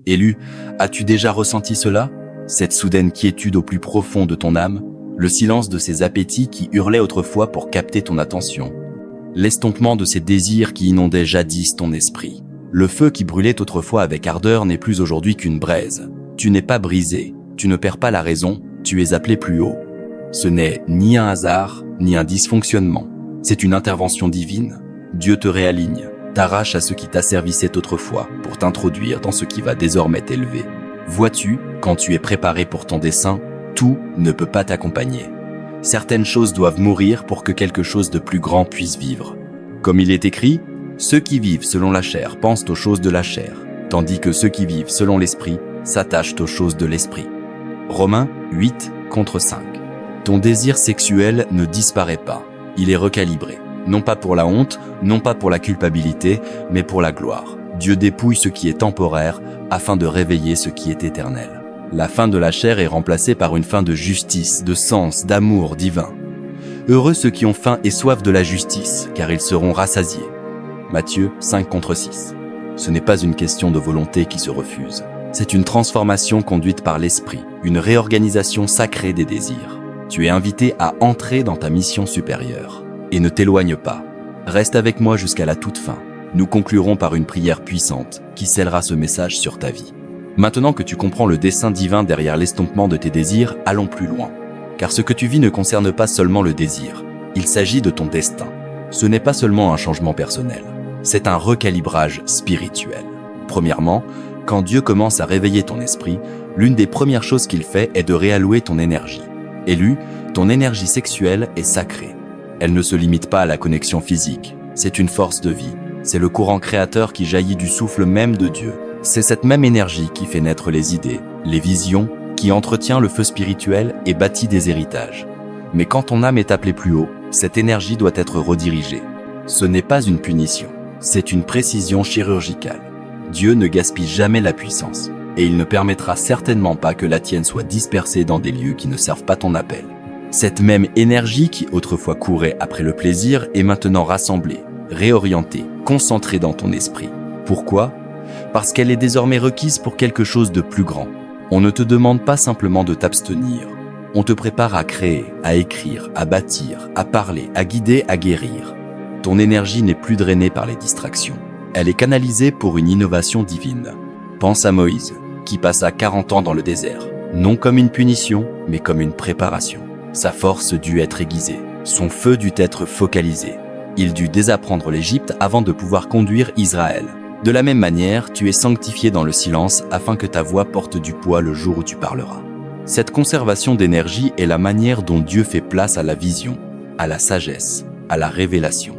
Élu, as-tu déjà ressenti cela? Cette soudaine quiétude au plus profond de ton âme, le silence de ces appétits qui hurlaient autrefois pour capter ton attention, l'estompement de ces désirs qui inondaient jadis ton esprit. Le feu qui brûlait autrefois avec ardeur n'est plus aujourd'hui qu'une braise. Tu n'es pas brisé, tu ne perds pas la raison, tu es appelé plus haut. Ce n'est ni un hasard, ni un dysfonctionnement. C'est une intervention divine. Dieu te réaligne, t'arrache à ce qui t'asservissait autrefois pour t'introduire dans ce qui va désormais t'élever. Vois-tu, quand tu es préparé pour ton dessein, tout ne peut pas t'accompagner. Certaines choses doivent mourir pour que quelque chose de plus grand puisse vivre. Comme il est écrit, ceux qui vivent selon la chair pensent aux choses de la chair, tandis que ceux qui vivent selon l'esprit s'attachent aux choses de l'esprit. Romains 8:5. Ton désir sexuel ne disparaît pas, il est recalibré. Non pas pour la honte, non pas pour la culpabilité, mais pour la gloire. Dieu dépouille ce qui est temporaire afin de réveiller ce qui est éternel. La faim de la chair est remplacée par une faim de justice, de sens, d'amour divin. Heureux ceux qui ont faim et soif de la justice, car ils seront rassasiés. Matthieu 5:6. Ce n'est pas une question de volonté qui se refuse. C'est une transformation conduite par l'esprit, une réorganisation sacrée des désirs. Tu es invité à entrer dans ta mission supérieure. Et ne t'éloigne pas. Reste avec moi jusqu'à la toute fin. Nous conclurons par une prière puissante qui scellera ce message sur ta vie. Maintenant que tu comprends le dessein divin derrière l'estompement de tes désirs, allons plus loin. Car ce que tu vis ne concerne pas seulement le désir. Il s'agit de ton destin. Ce n'est pas seulement un changement personnel. C'est un recalibrage spirituel. Premièrement, quand Dieu commence à réveiller ton esprit, l'une des premières choses qu'il fait est de réallouer ton énergie. Élu, ton énergie sexuelle est sacrée. Elle ne se limite pas à la connexion physique. C'est une force de vie. C'est le courant créateur qui jaillit du souffle même de Dieu. C'est cette même énergie qui fait naître les idées, les visions, qui entretient le feu spirituel et bâtit des héritages. Mais quand ton âme est appelée plus haut, cette énergie doit être redirigée. Ce n'est pas une punition, c'est une précision chirurgicale. Dieu ne gaspille jamais la puissance, et il ne permettra certainement pas que la tienne soit dispersée dans des lieux qui ne servent pas ton appel. Cette même énergie qui autrefois courait après le plaisir est maintenant rassemblée, réorientée, concentrée dans ton esprit. Pourquoi? Parce qu'elle est désormais requise pour quelque chose de plus grand. On ne te demande pas simplement de t'abstenir. On te prépare à créer, à écrire, à bâtir, à parler, à guider, à guérir. Ton énergie n'est plus drainée par les distractions. Elle est canalisée pour une innovation divine. Pense à Moïse, qui passa 40 ans dans le désert, non comme une punition, mais comme une préparation. Sa force dut être aiguisée, son feu dut être focalisé. Il dut désapprendre l'Égypte avant de pouvoir conduire Israël. De la même manière, tu es sanctifié dans le silence afin que ta voix porte du poids le jour où tu parleras. Cette conservation d'énergie est la manière dont Dieu fait place à la vision, à la sagesse, à la révélation.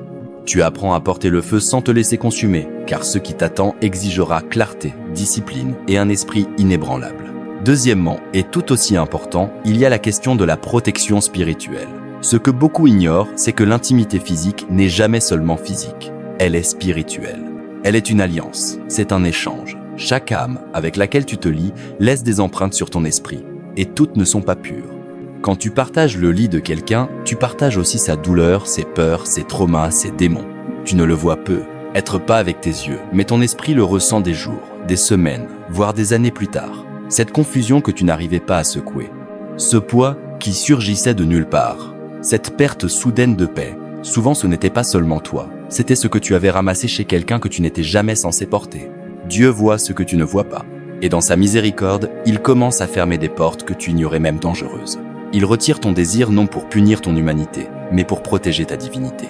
Tu apprends à porter le feu sans te laisser consumer, car ce qui t'attend exigera clarté, discipline et un esprit inébranlable. Deuxièmement, et tout aussi important, il y a la question de la protection spirituelle. Ce que beaucoup ignorent, c'est que l'intimité physique n'est jamais seulement physique. Elle est spirituelle. Elle est une alliance, c'est un échange. Chaque âme avec laquelle tu te lies laisse des empreintes sur ton esprit, et toutes ne sont pas pures. Quand tu partages le lit de quelqu'un, tu partages aussi sa douleur, ses peurs, ses traumas, ses démons. Tu ne le vois peu, être pas avec tes yeux, mais ton esprit le ressent des jours, des semaines, voire des années plus tard. Cette confusion que tu n'arrivais pas à secouer. Ce poids qui surgissait de nulle part. Cette perte soudaine de paix. Souvent ce n'était pas seulement toi. C'était ce que tu avais ramassé chez quelqu'un que tu n'étais jamais censé porter. Dieu voit ce que tu ne vois pas. Et dans sa miséricorde, il commence à fermer des portes que tu ignorais même dangereuses. Il retire ton désir non pour punir ton humanité, mais pour protéger ta divinité.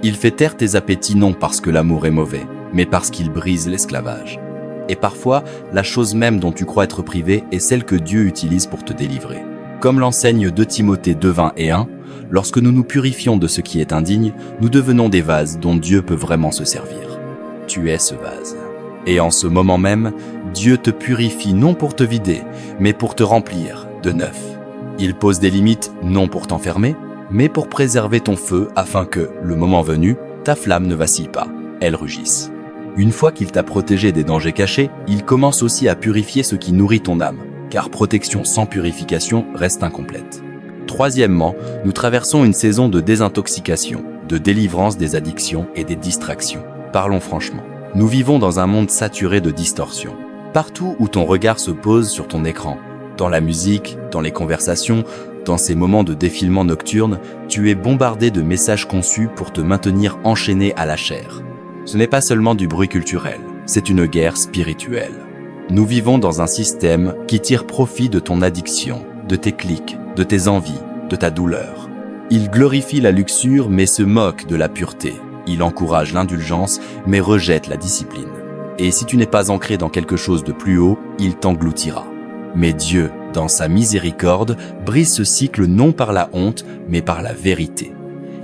Il fait taire tes appétits non parce que l'amour est mauvais, mais parce qu'il brise l'esclavage. Et parfois, la chose même dont tu crois être privé est celle que Dieu utilise pour te délivrer. Comme l'enseigne 2 Timothée 2:20-1, lorsque nous nous purifions de ce qui est indigne, nous devenons des vases dont Dieu peut vraiment se servir. Tu es ce vase. Et en ce moment même, Dieu te purifie non pour te vider, mais pour te remplir de neuf. Il pose des limites non pour t'enfermer, mais pour préserver ton feu afin que, le moment venu, ta flamme ne vacille pas, elle rugisse. Une fois qu'il t'a protégé des dangers cachés, il commence aussi à purifier ce qui nourrit ton âme, car protection sans purification reste incomplète. Troisièmement, nous traversons une saison de désintoxication, de délivrance des addictions et des distractions. Parlons franchement. Nous vivons dans un monde saturé de distorsions. Partout où ton regard se pose sur ton écran, dans la musique, dans les conversations, dans ces moments de défilement nocturne, tu es bombardé de messages conçus pour te maintenir enchaîné à la chair. Ce n'est pas seulement du bruit culturel, c'est une guerre spirituelle. Nous vivons dans un système qui tire profit de ton addiction, de tes clics, de tes envies, de ta douleur. Il glorifie la luxure mais se moque de la pureté. Il encourage l'indulgence mais rejette la discipline. Et si tu n'es pas ancré dans quelque chose de plus haut, il t'engloutira. Mais Dieu, dans sa miséricorde, brise ce cycle non par la honte, mais par la vérité.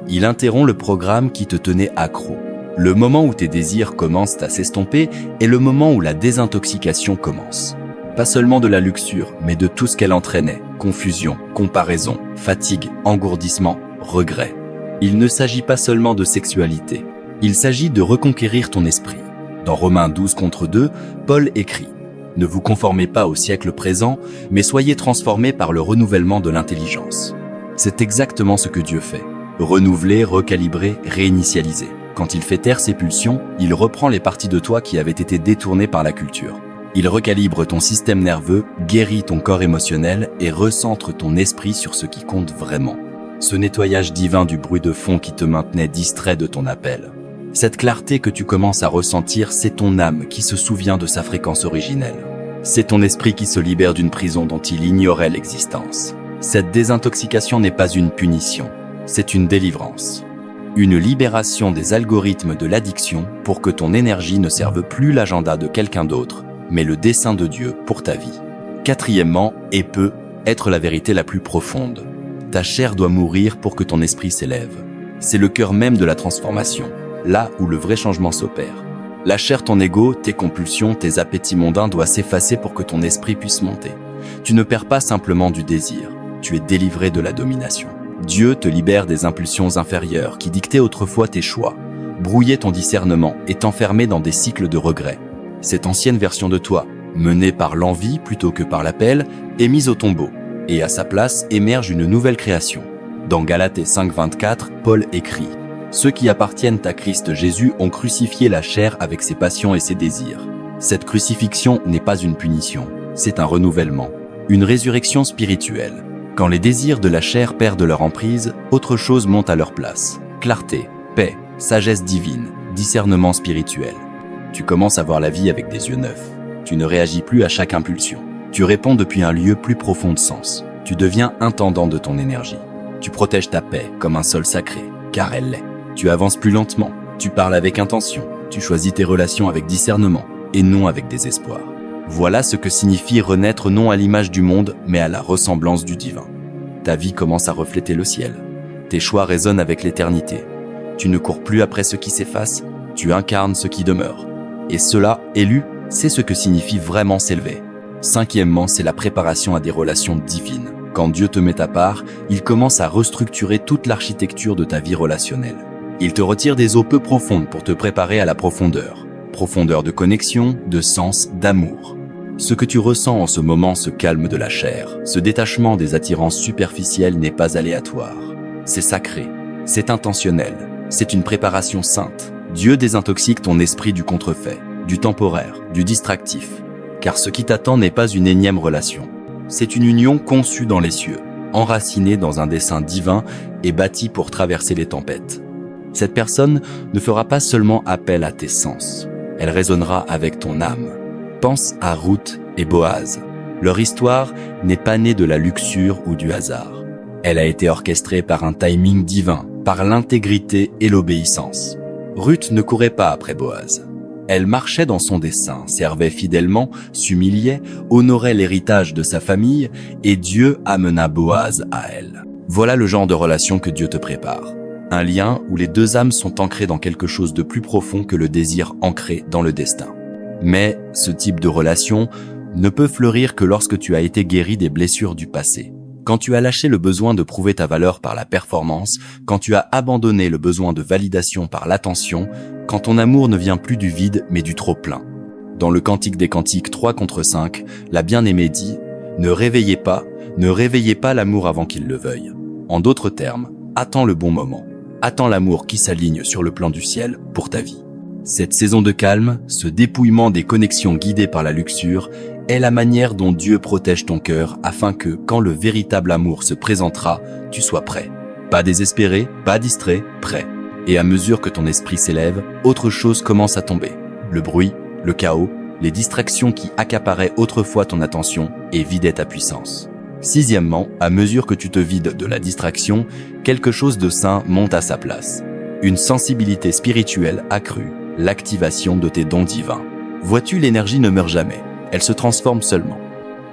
Il interrompt le programme qui te tenait accro. Le moment où tes désirs commencent à s'estomper est le moment où la désintoxication commence. Pas seulement de la luxure, mais de tout ce qu'elle entraînait. Confusion, comparaison, fatigue, engourdissement, regret. Il ne s'agit pas seulement de sexualité. Il s'agit de reconquérir ton esprit. Dans Romains 12:2, Paul écrit « Ne vous conformez pas au siècle présent, mais soyez transformés par le renouvellement de l'intelligence. » C'est exactement ce que Dieu fait. Renouveler, recalibrer, réinitialiser. Quand il fait taire ses pulsions, il reprend les parties de toi qui avaient été détournées par la culture. Il recalibre ton système nerveux, guérit ton corps émotionnel et recentre ton esprit sur ce qui compte vraiment. Ce nettoyage divin du bruit de fond qui te maintenait distrait de ton appel. Cette clarté que tu commences à ressentir, c'est ton âme qui se souvient de sa fréquence originelle. C'est ton esprit qui se libère d'une prison dont il ignorait l'existence. Cette désintoxication n'est pas une punition, c'est une délivrance. Une libération des algorithmes de l'addiction pour que ton énergie ne serve plus l'agenda de quelqu'un d'autre, mais le dessein de Dieu pour ta vie. Quatrièmement, et peut être la vérité la plus profonde. Ta chair doit mourir pour que ton esprit s'élève. C'est le cœur même de la transformation, là où le vrai changement s'opère. La chair, ton ego, tes compulsions, tes appétits mondains doivent s'effacer pour que ton esprit puisse monter. Tu ne perds pas simplement du désir, tu es délivré de la domination. Dieu te libère des impulsions inférieures qui dictaient autrefois tes choix, brouillaient ton discernement et t'enfermaient dans des cycles de regrets. Cette ancienne version de toi, menée par l'envie plutôt que par l'appel, est mise au tombeau, et à sa place émerge une nouvelle création. Dans Galates 5:24, Paul écrit « Ceux qui appartiennent à Christ Jésus ont crucifié la chair avec ses passions et ses désirs. » Cette crucifixion n'est pas une punition, c'est un renouvellement, une résurrection spirituelle. Quand les désirs de la chair perdent leur emprise, autre chose monte à leur place. Clarté, paix, sagesse divine, discernement spirituel. Tu commences à voir la vie avec des yeux neufs. Tu ne réagis plus à chaque impulsion. Tu réponds depuis un lieu plus profond de sens. Tu deviens intendant de ton énergie. Tu protèges ta paix comme un sol sacré, car elle l'est. Tu avances plus lentement. Tu parles avec intention. Tu choisis tes relations avec discernement et non avec désespoir. Voilà ce que signifie renaître non à l'image du monde, mais à la ressemblance du divin. Ta vie commence à refléter le ciel. Tes choix résonnent avec l'éternité. Tu ne cours plus après ce qui s'efface, tu incarnes ce qui demeure. Et cela, élu, c'est ce que signifie vraiment s'élever. Cinquièmement, c'est la préparation à des relations divines. Quand Dieu te met à part, il commence à restructurer toute l'architecture de ta vie relationnelle. Il te retire des eaux peu profondes pour te préparer à la profondeur. Profondeur de connexion, de sens, d'amour. Ce que tu ressens en ce moment, ce calme de la chair, ce détachement des attirances superficielles n'est pas aléatoire. C'est sacré, c'est intentionnel, c'est une préparation sainte. Dieu désintoxique ton esprit du contrefait, du temporaire, du distractif. Car ce qui t'attend n'est pas une énième relation. C'est une union conçue dans les cieux, enracinée dans un dessein divin et bâtie pour traverser les tempêtes. Cette personne ne fera pas seulement appel à tes sens, elle résonnera avec ton âme. Pense à Ruth et Boaz. Leur histoire n'est pas née de la luxure ou du hasard. Elle a été orchestrée par un timing divin, par l'intégrité et l'obéissance. Ruth ne courait pas après Boaz. Elle marchait dans son dessein, servait fidèlement, s'humiliait, honorait l'héritage de sa famille et Dieu amena Boaz à elle. Voilà le genre de relation que Dieu te prépare. Un lien où les deux âmes sont ancrées dans quelque chose de plus profond que le désir ancré dans le destin. Mais ce type de relation ne peut fleurir que lorsque tu as été guéri des blessures du passé. Quand tu as lâché le besoin de prouver ta valeur par la performance, quand tu as abandonné le besoin de validation par l'attention, quand ton amour ne vient plus du vide mais du trop-plein. Dans le Cantique des Cantiques 3:5, la bien-aimée dit « Ne réveillez pas l'amour avant qu'il le veuille. » En d'autres termes, attends le bon moment. Attends l'amour qui s'aligne sur le plan du ciel pour ta vie. Cette saison de calme, ce dépouillement des connexions guidées par la luxure, est la manière dont Dieu protège ton cœur afin que, quand le véritable amour se présentera, tu sois prêt. Pas désespéré, pas distrait, prêt. Et à mesure que ton esprit s'élève, autre chose commence à tomber. Le bruit, le chaos, les distractions qui accaparaient autrefois ton attention et vidaient ta puissance. Sixièmement, à mesure que tu te vides de la distraction, quelque chose de sain monte à sa place. Une sensibilité spirituelle accrue, l'activation de tes dons divins. Vois-tu, l'énergie ne meurt jamais, elle se transforme seulement.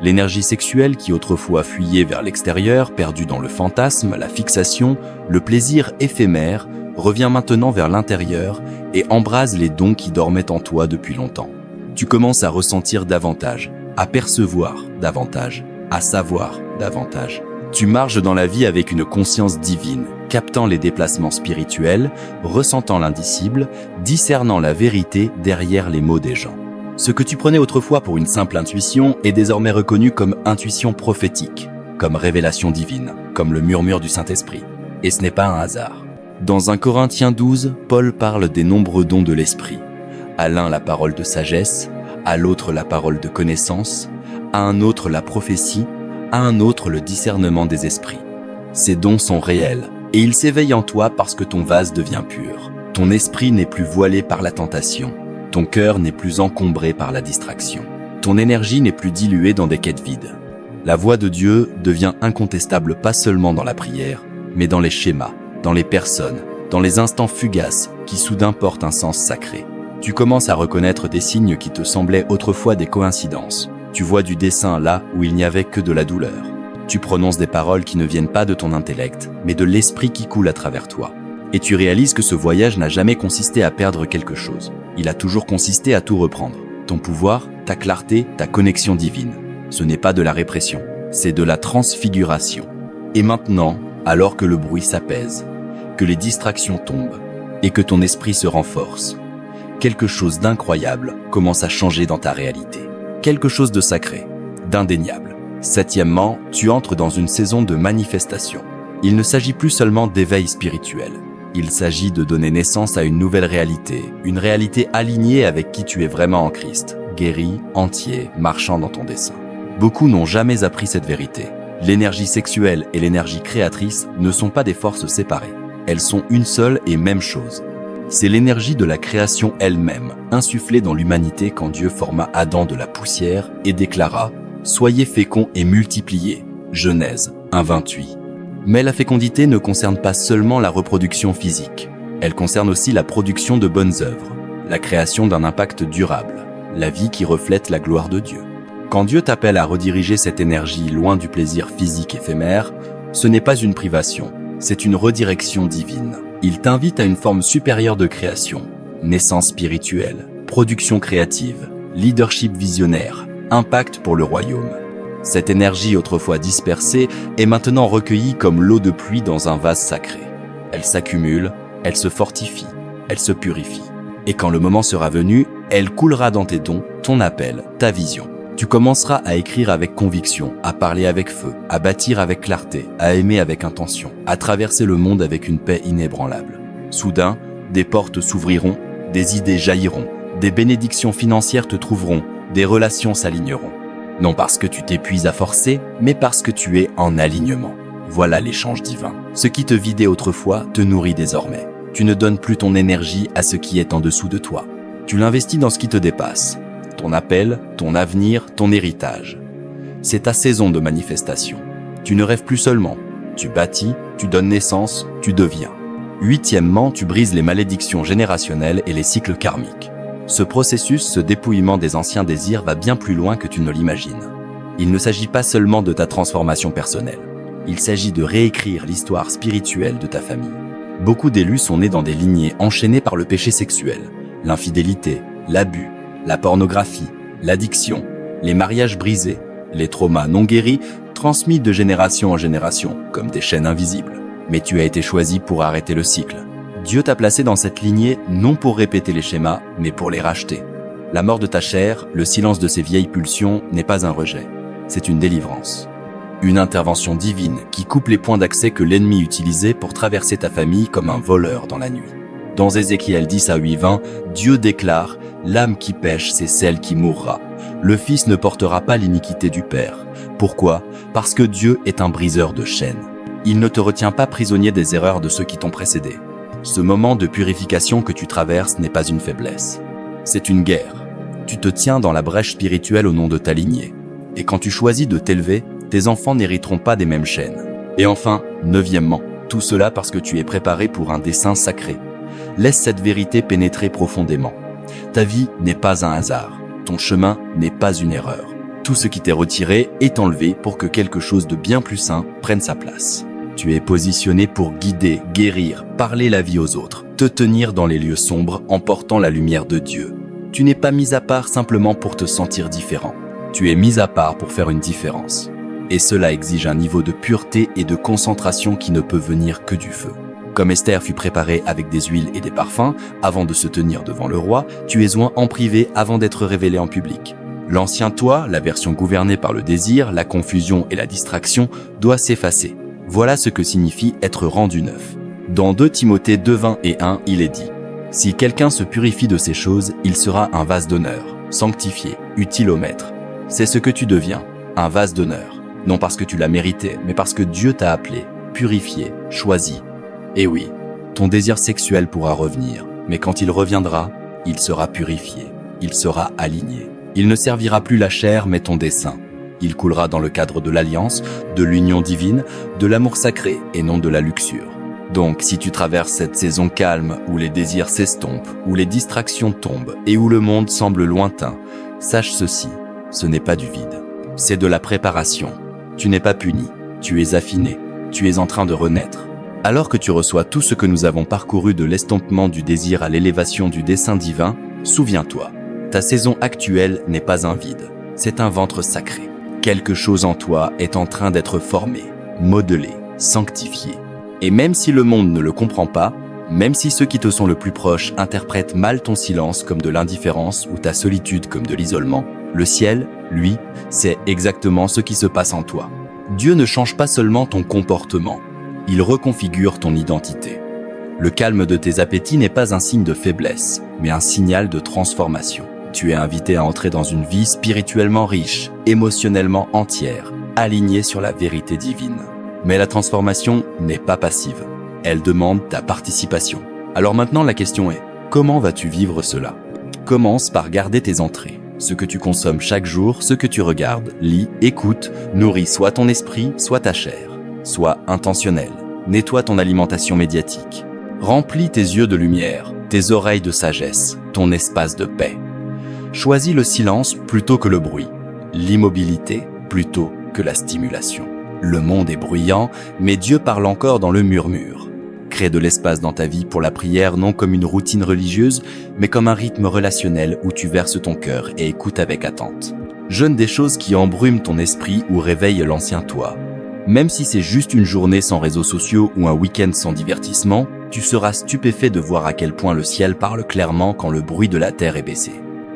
L'énergie sexuelle qui autrefois fuyait vers l'extérieur, perdue dans le fantasme, la fixation, le plaisir éphémère, revient maintenant vers l'intérieur et embrase les dons qui dormaient en toi depuis longtemps. Tu commences à ressentir davantage, à percevoir davantage, à savoir davantage. Tu marches dans la vie avec une conscience divine, captant les déplacements spirituels, ressentant l'indicible, discernant la vérité derrière les mots des gens. Ce que tu prenais autrefois pour une simple intuition est désormais reconnu comme intuition prophétique, comme révélation divine, comme le murmure du Saint-Esprit. Et ce n'est pas un hasard. Dans 1 Corinthiens 12, Paul parle des nombreux dons de l'Esprit. À l'un la parole de sagesse, à l'autre la parole de connaissance, à un autre la prophétie, à un autre le discernement des esprits. Ces dons sont réels, et ils s'éveillent en toi parce que ton vase devient pur. Ton esprit n'est plus voilé par la tentation. Ton cœur n'est plus encombré par la distraction. Ton énergie n'est plus diluée dans des quêtes vides. La voix de Dieu devient incontestable pas seulement dans la prière, mais dans les schémas, dans les personnes, dans les instants fugaces qui soudain portent un sens sacré. Tu commences à reconnaître des signes qui te semblaient autrefois des coïncidences. Tu vois du dessein là où il n'y avait que de la douleur. Tu prononces des paroles qui ne viennent pas de ton intellect, mais de l'esprit qui coule à travers toi. Et tu réalises que ce voyage n'a jamais consisté à perdre quelque chose. Il a toujours consisté à tout reprendre. Ton pouvoir, ta clarté, ta connexion divine. Ce n'est pas de la répression, c'est de la transfiguration. Et maintenant, alors que le bruit s'apaise, que les distractions tombent et que ton esprit se renforce, quelque chose d'incroyable commence à changer dans ta réalité. Quelque chose de sacré, d'indéniable. Septièmement, tu entres dans une saison de manifestation. Il ne s'agit plus seulement d'éveil spirituel. Il s'agit de donner naissance à une nouvelle réalité, une réalité alignée avec qui tu es vraiment en Christ, guéri, entier, marchant dans ton dessein. Beaucoup n'ont jamais appris cette vérité. L'énergie sexuelle et l'énergie créatrice ne sont pas des forces séparées. Elles sont une seule et même chose. C'est l'énergie de la création elle-même, insufflée dans l'humanité quand Dieu forma Adam de la poussière et déclara « Soyez féconds et multipliez » Genèse 1:28. Mais la fécondité ne concerne pas seulement la reproduction physique. Elle concerne aussi la production de bonnes œuvres, la création d'un impact durable, la vie qui reflète la gloire de Dieu. Quand Dieu t'appelle à rediriger cette énergie loin du plaisir physique éphémère, ce n'est pas une privation, c'est une redirection divine. Il t'invite à une forme supérieure de création, naissance spirituelle, production créative, leadership visionnaire, impact pour le royaume. Cette énergie autrefois dispersée est maintenant recueillie comme l'eau de pluie dans un vase sacré. Elle s'accumule, elle se fortifie, elle se purifie. Et quand le moment sera venu, elle coulera dans tes dons, ton appel, ta vision. Tu commenceras à écrire avec conviction, à parler avec feu, à bâtir avec clarté, à aimer avec intention, à traverser le monde avec une paix inébranlable. Soudain, des portes s'ouvriront, des idées jailliront, des bénédictions financières te trouveront, des relations s'aligneront. Non parce que tu t'épuises à forcer, mais parce que tu es en alignement. Voilà l'échange divin. Ce qui te vidait autrefois te nourrit désormais. Tu ne donnes plus ton énergie à ce qui est en dessous de toi. Tu l'investis dans ce qui te dépasse. Ton appel, ton avenir, ton héritage. C'est ta saison de manifestation. Tu ne rêves plus seulement. Tu bâtis, tu donnes naissance, tu deviens. Huitièmement, tu brises les malédictions générationnelles et les cycles karmiques. Ce processus, ce dépouillement des anciens désirs va bien plus loin que tu ne l'imagines. Il ne s'agit pas seulement de ta transformation personnelle. Il s'agit de réécrire l'histoire spirituelle de ta famille. Beaucoup d'élus sont nés dans des lignées enchaînées par le péché sexuel, l'infidélité, l'abus, la pornographie, l'addiction, les mariages brisés, les traumas non guéris, transmis de génération en génération, comme des chaînes invisibles. Mais tu as été choisi pour arrêter le cycle. Dieu t'a placé dans cette lignée non pour répéter les schémas, mais pour les racheter. La mort de ta chair, le silence de ces vieilles pulsions n'est pas un rejet, c'est une délivrance. Une intervention divine qui coupe les points d'accès que l'ennemi utilisait pour traverser ta famille comme un voleur dans la nuit. Dans Ézéchiel 10 à 8-20, Dieu déclare « L'âme qui pêche, c'est celle qui mourra. Le Fils ne portera pas l'iniquité du Père. » Pourquoi ? Parce que Dieu est un briseur de chaînes. Il ne te retient pas prisonnier des erreurs de ceux qui t'ont précédé. Ce moment de purification que tu traverses n'est pas une faiblesse. C'est une guerre. Tu te tiens dans la brèche spirituelle au nom de ta lignée. Et quand tu choisis de t'élever, tes enfants n'hériteront pas des mêmes chaînes. Et enfin, 9e, tout cela parce que tu es préparé pour un dessein sacré. Laisse cette vérité pénétrer profondément. Ta vie n'est pas un hasard. Ton chemin n'est pas une erreur. Tout ce qui t'est retiré est enlevé pour que quelque chose de bien plus sain prenne sa place. Tu es positionné pour guider, guérir, parler la vie aux autres, te tenir dans les lieux sombres en portant la lumière de Dieu. Tu n'es pas mis à part simplement pour te sentir différent. Tu es mis à part pour faire une différence. Et cela exige un niveau de pureté et de concentration qui ne peut venir que du feu. Comme Esther fut préparée avec des huiles et des parfums avant de se tenir devant le roi, tu es oint en privé avant d'être révélé en public. L'ancien toi, la version gouvernée par le désir, la confusion et la distraction, doit s'effacer. Voilà ce que signifie être rendu neuf. Dans 2 Timothée 2:20 et 1, il est dit « Si quelqu'un se purifie de ces choses, il sera un vase d'honneur, sanctifié, utile au maître. » C'est ce que tu deviens, un vase d'honneur. Non parce que tu l'as mérité, mais parce que Dieu t'a appelé, purifié, choisi. Et oui, ton désir sexuel pourra revenir, mais quand il reviendra, il sera purifié, il sera aligné. Il ne servira plus la chair, mais ton dessein. Il coulera dans le cadre de l'alliance, de l'union divine, de l'amour sacré et non de la luxure. Donc, si tu traverses cette saison calme où les désirs s'estompent, où les distractions tombent et où le monde semble lointain, sache ceci, ce n'est pas du vide. C'est de la préparation. Tu n'es pas puni, tu es affiné, tu es en train de renaître. Alors que tu reçois tout ce que nous avons parcouru de l'estompement du désir à l'élévation du dessein divin, souviens-toi, ta saison actuelle n'est pas un vide, c'est un ventre sacré. Quelque chose en toi est en train d'être formé, modelé, sanctifié. Et même si le monde ne le comprend pas, même si ceux qui te sont le plus proches interprètent mal ton silence comme de l'indifférence ou ta solitude comme de l'isolement, le ciel, lui, sait exactement ce qui se passe en toi. Dieu ne change pas seulement ton comportement, il reconfigure ton identité. Le calme de tes appétits n'est pas un signe de faiblesse, mais un signal de transformation. Tu es invité à entrer dans une vie spirituellement riche, émotionnellement entière, alignée sur la vérité divine. Mais la transformation n'est pas passive. Elle demande ta participation. Alors maintenant, la question est, comment vas-tu vivre cela ? Commence par garder tes entrées. Ce que tu consommes chaque jour, ce que tu regardes, lis, écoutes, nourrit soit ton esprit, soit ta chair. Sois intentionnel. Nettoie ton alimentation médiatique. Remplis tes yeux de lumière, tes oreilles de sagesse, ton espace de paix. Choisis le silence plutôt que le bruit, l'immobilité plutôt que la stimulation. Le monde est bruyant, mais Dieu parle encore dans le murmure. Crée de l'espace dans ta vie pour la prière non comme une routine religieuse, mais comme un rythme relationnel où tu verses ton cœur et écoutes avec attente. Jeûne des choses qui embrument ton esprit ou réveillent l'ancien toi. Même si c'est juste une journée sans réseaux sociaux ou un week-end sans divertissement, tu seras stupéfait de voir à quel point le ciel parle clairement quand le bruit de la terre est baissé.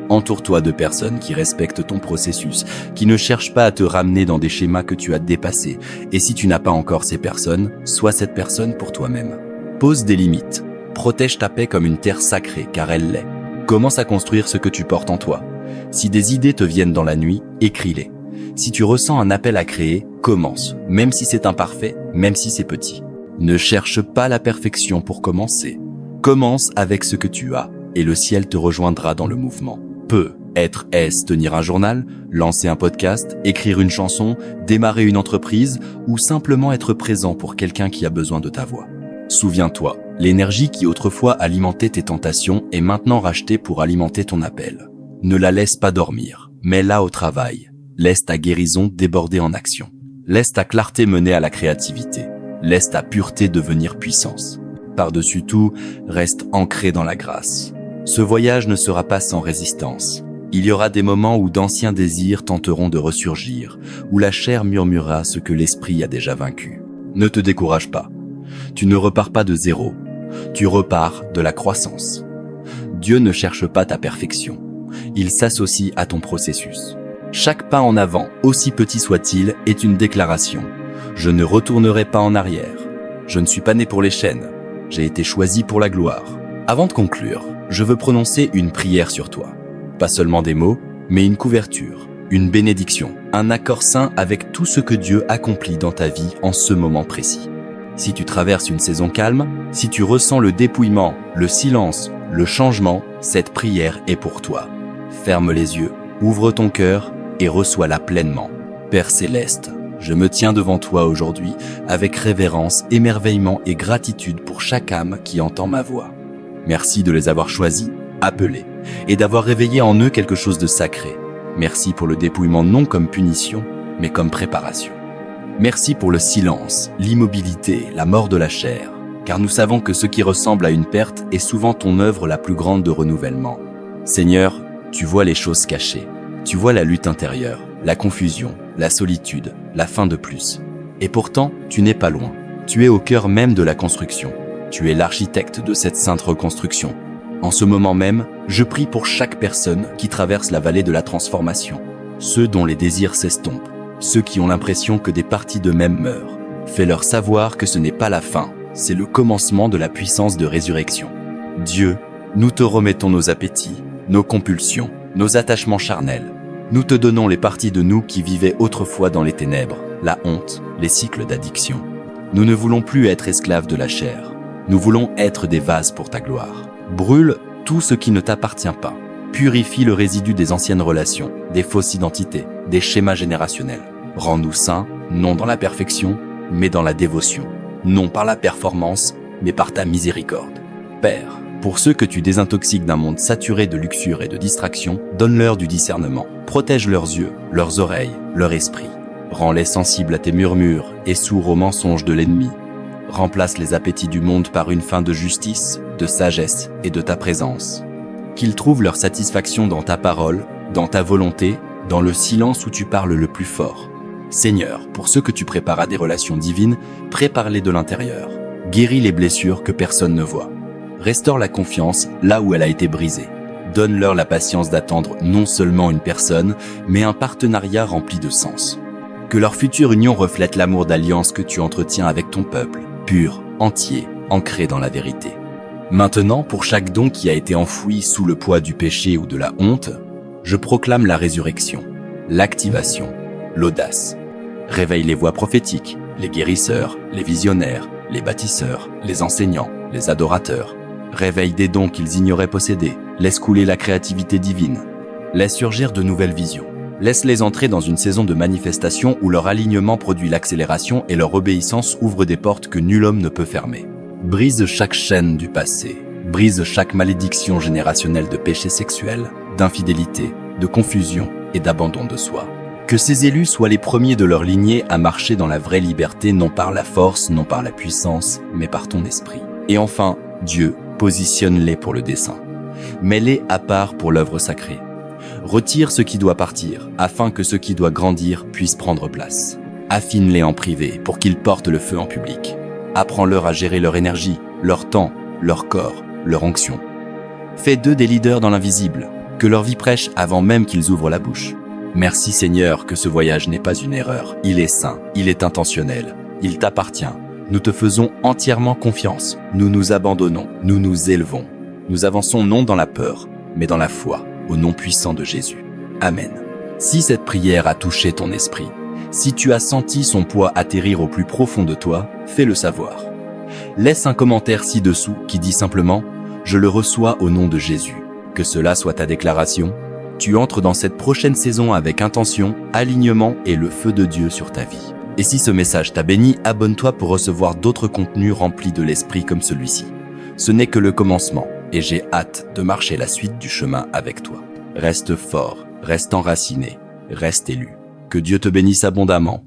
Entoure-toi de personnes qui respectent ton processus, qui ne cherchent pas à te ramener dans des schémas que tu as dépassés. Et si tu n'as pas encore ces personnes, sois cette personne pour toi-même. Pose des limites. Protège ta paix comme une terre sacrée, car elle l'est. Commence à construire ce que tu portes en toi. Si des idées te viennent dans la nuit, écris-les. Si tu ressens un appel à créer, commence, même si c'est imparfait, même si c'est petit. Ne cherche pas la perfection pour commencer. Commence avec ce que tu as, et le ciel te rejoindra dans le mouvement. Être, est-ce tenir un journal, lancer un podcast, écrire une chanson, démarrer une entreprise ou simplement être présent pour quelqu'un qui a besoin de ta voix. Souviens-toi, l'énergie qui autrefois alimentait tes tentations est maintenant rachetée pour alimenter ton appel. Ne la laisse pas dormir, mets-la au travail. Laisse ta guérison déborder en action. Laisse ta clarté mener à la créativité. Laisse ta pureté devenir puissance. Par-dessus tout, reste ancré dans la grâce. Ce voyage ne sera pas sans résistance. Il y aura des moments où d'anciens désirs tenteront de ressurgir, où la chair murmurera ce que l'esprit a déjà vaincu. Ne te décourage pas. Tu ne repars pas de zéro. Tu repars de la croissance. Dieu ne cherche pas ta perfection. Il s'associe à ton processus. Chaque pas en avant, aussi petit soit-il, est une déclaration. Je ne retournerai pas en arrière. Je ne suis pas né pour les chaînes. J'ai été choisi pour la gloire. Avant de conclure, je veux prononcer une prière sur toi. Pas seulement des mots, mais une couverture, une bénédiction, un accord saint avec tout ce que Dieu accomplit dans ta vie en ce moment précis. Si tu traverses une saison calme, si tu ressens le dépouillement, le silence, le changement, cette prière est pour toi. Ferme les yeux, ouvre ton cœur et reçois-la pleinement. Père céleste, je me tiens devant toi aujourd'hui avec révérence, émerveillement et gratitude pour chaque âme qui entend ma voix. Merci de les avoir choisis, appelés, et d'avoir réveillé en eux quelque chose de sacré. Merci pour le dépouillement non comme punition, mais comme préparation. Merci pour le silence, l'immobilité, la mort de la chair, car nous savons que ce qui ressemble à une perte est souvent ton œuvre la plus grande de renouvellement. Seigneur, tu vois les choses cachées, tu vois la lutte intérieure, la confusion, la solitude, la faim de plus. Et pourtant, tu n'es pas loin, tu es au cœur même de la construction, tu es l'architecte de cette sainte reconstruction. En ce moment même, je prie pour chaque personne qui traverse la vallée de la transformation, ceux dont les désirs s'estompent, ceux qui ont l'impression que des parties d'eux-mêmes meurent. Fais-leur savoir que ce n'est pas la fin, c'est le commencement de la puissance de résurrection. Dieu, nous te remettons nos appétits, nos compulsions, nos attachements charnels. Nous te donnons les parties de nous qui vivaient autrefois dans les ténèbres, la honte, les cycles d'addiction. Nous ne voulons plus être esclaves de la chair. Nous voulons être des vases pour ta gloire. Brûle tout ce qui ne t'appartient pas. Purifie le résidu des anciennes relations, des fausses identités, des schémas générationnels. Rends-nous saints, non dans la perfection, mais dans la dévotion. Non par la performance, mais par ta miséricorde. Père, pour ceux que tu désintoxiques d'un monde saturé de luxure et de distraction, donne-leur du discernement. Protège leurs yeux, leurs oreilles, leur esprit. Rends-les sensibles à tes murmures et sourds aux mensonges de l'ennemi. Remplace les appétits du monde par une faim de justice, de sagesse et de ta présence. Qu'ils trouvent leur satisfaction dans ta parole, dans ta volonté, dans le silence où tu parles le plus fort. Seigneur, pour ceux que tu prépares à des relations divines, prépare-les de l'intérieur. Guéris les blessures que personne ne voit. Restaure la confiance là où elle a été brisée. Donne-leur la patience d'attendre non seulement une personne, mais un partenariat rempli de sens. Que leur future union reflète l'amour d'alliance que tu entretiens avec ton peuple, pur, entier, ancré dans la vérité. Maintenant, pour chaque don qui a été enfoui sous le poids du péché ou de la honte, je proclame la résurrection, l'activation, l'audace. Réveille les voix prophétiques, les guérisseurs, les visionnaires, les bâtisseurs, les enseignants, les adorateurs. Réveille des dons qu'ils ignoraient posséder, laisse couler la créativité divine. Laisse surgir de nouvelles visions. Laisse-les entrer dans une saison de manifestation où leur alignement produit l'accélération et leur obéissance ouvre des portes que nul homme ne peut fermer. Brise chaque chaîne du passé, brise chaque malédiction générationnelle de péché sexuel, d'infidélité, de confusion et d'abandon de soi. Que ces élus soient les premiers de leur lignée à marcher dans la vraie liberté, non par la force, non par la puissance, mais par ton esprit. Et enfin, Dieu, positionne-les pour le dessein. Mets-les à part pour l'œuvre sacrée. Retire ce qui doit partir, afin que ce qui doit grandir puisse prendre place. Affine-les en privé pour qu'ils portent le feu en public. Apprends-leur à gérer leur énergie, leur temps, leur corps, leur onction. Fais d'eux des leaders dans l'invisible, que leur vie prêche avant même qu'ils ouvrent la bouche. Merci Seigneur que ce voyage n'est pas une erreur. Il est saint, il est intentionnel, il t'appartient. Nous te faisons entièrement confiance. Nous nous abandonnons, nous nous élevons. Nous avançons non dans la peur, mais dans la foi, au nom puissant de Jésus. Amen. Si cette prière a touché ton esprit, si tu as senti son poids atterrir au plus profond de toi, fais-le savoir. Laisse un commentaire ci-dessous qui dit simplement « Je le reçois au nom de Jésus ». Que cela soit ta déclaration. Tu entres dans cette prochaine saison avec intention, alignement et le feu de Dieu sur ta vie. Et si ce message t'a béni, abonne-toi pour recevoir d'autres contenus remplis de l'esprit comme celui-ci. Ce n'est que le commencement et j'ai hâte de marcher la suite du chemin avec toi. Reste fort, reste enraciné, reste élu. Que Dieu te bénisse abondamment.